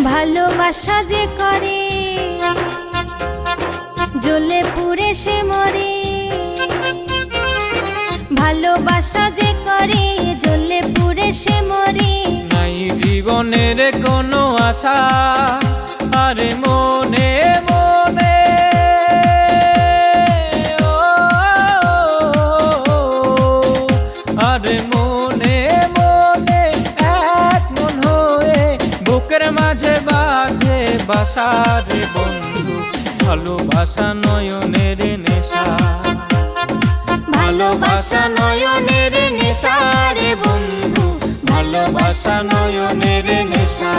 ভালোবাসা যে করে জ্বলে পুড়ে সে মরে, ভালোবাসা যে করে জ্বলে পুড়ে সে মরে। নাই জীবনের কোনো আশা আরে মনে মনে, আরে মনে মনে এক মন হয়ে বুকের মাঝে বাঁধে বাসা রে বন্ধু। ভালোবাসা নয়নের নেশা, ভালোবাসা নয়নের নেশা রে বন্ধু, ভালোবাসা নয়নের নেশা।